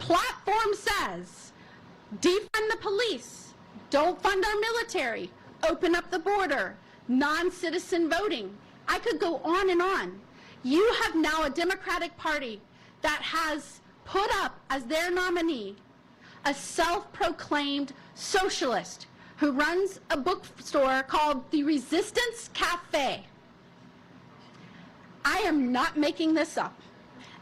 platform says, defund the police, don't fund our military, open up the border, non-citizen voting. I could go on and on. You have now a Democratic Party that has put up as their nominee a self-proclaimed socialist who runs a bookstore called the Resistance Cafe. I am not making this up.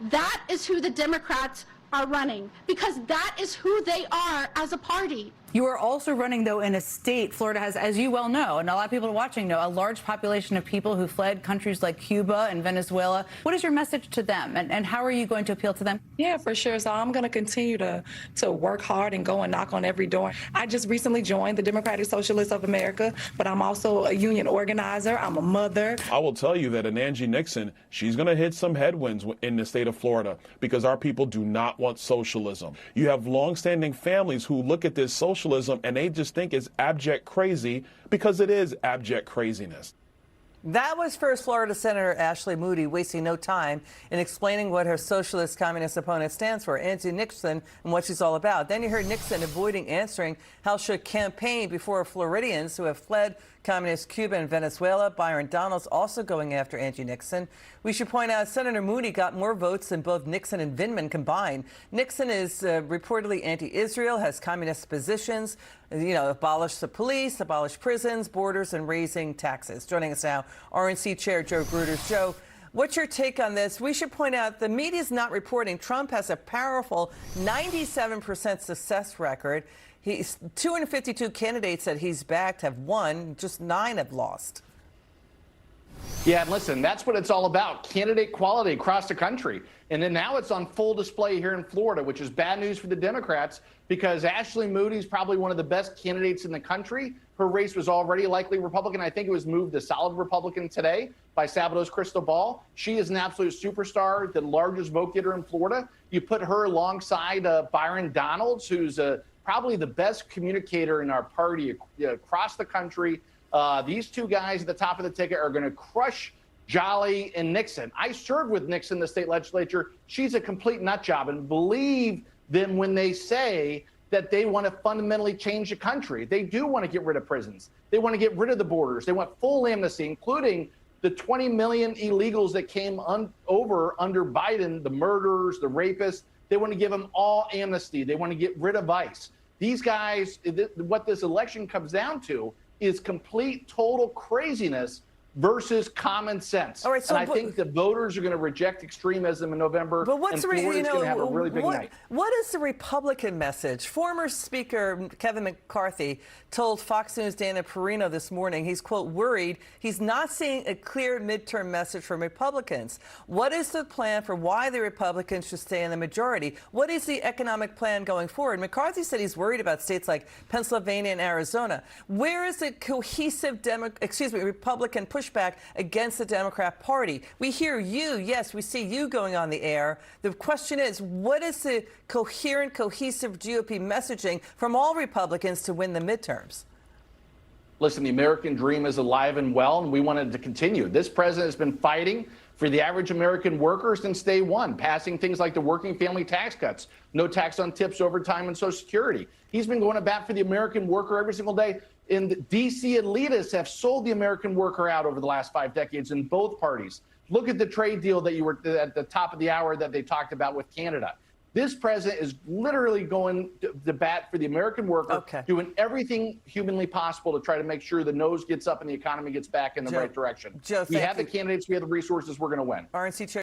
That is who the Democrats are running, because that is who they are as a party. You are also running, though, in a state, Florida has, as you well know, and a lot of people watching know, a large population of people who fled countries like Cuba and Venezuela. What is your message to them, and how are you going to appeal to them? Yeah, for sure. So I'm going to continue to work hard and go and knock on every door. I just recently joined the Democratic Socialists of America, but I'm also a union organizer. I'm a mother. I will tell you that in Angie Nixon, she's going to hit some headwinds in the state of Florida because our people do not want socialism. You have longstanding families who look at this socialism and they just think it's abject crazy because it is abject craziness. That was First Florida Senator Ashley Moody wasting no time in explaining what her socialist communist opponent stands for, Angie Nixon, and what she's all about. Then you heard Nixon avoiding answering how she'll campaign before Floridians who have fled communist Cuba and Venezuela. Byron Donalds also going after Angie Nixon. We should point out Senator Moody got more votes than both Nixon and Vindman combined. Nixon is reportedly anti-Israel, has communist positions, abolish the police, abolish prisons, borders, and raising taxes. Joining us now, RNC Chair Joe Gruters. Joe, what's your take on this? We should point out the media is not reporting Trump has a powerful 97% success record. 252 candidates that he's backed have won, just 9 have lost. Yeah, and listen, that's what it's all about, candidate quality across the country. And then now it's on full display here in Florida, which is bad news for the Democrats because Ashley Moody's probably one of the best candidates in the country. Her race was already likely Republican. I think it was moved to solid Republican today by Sabado's crystal ball. She is an absolute superstar, the largest vote getter in Florida. You put her alongside Byron Donalds, who's probably the best communicator in our party across the country. These two guys at the top of the ticket are going to crush Jolly and Nixon. I served with Nixon in the state legislature. She's a complete nut job, and believe them when they say that they want to fundamentally change the country. They do want to get rid of prisons. They want to get rid of the borders. They want full amnesty, including the 20 million illegals that came over under Biden, the murderers, the rapists. They want to give them all amnesty. They want to get rid of ICE. These guys, what this election comes down to is complete, total craziness versus common sense. All right, so and I think the voters are going to reject extremism in November. But what's and Florida's going to have a really big night. What is the Republican message? Former Speaker Kevin McCarthy told Fox News' Dana Perino this morning he's, quote, worried he's not seeing a clear midterm message from Republicans. What is the plan for why the Republicans should stay in the majority? What is the economic plan going forward? McCarthy said he's worried about states like Pennsylvania and Arizona. Where is the cohesive Republican pushback against the Democrat Party? We hear you, yes, we see you going on the air. The question is, what is the coherent, cohesive GOP messaging from all Republicans to win the midterms? Listen, the American dream is alive and well, and we want it to continue. This president has been fighting for the average American worker since day one, passing things like the working family tax cuts, no tax on tips, overtime, and Social Security. He's been going to bat for the American worker every single day. And the DC elitists have sold the American worker out over the last 5 decades in both parties. Look at the trade deal that you were at the top of the hour that they talked about with Canada. This president is literally going to bat for the American worker, doing everything humanly possible to try to make sure the nose gets up and the economy gets back in the right direction. Joe, we have the candidates, we have the resources, we're going to win. RNC Chair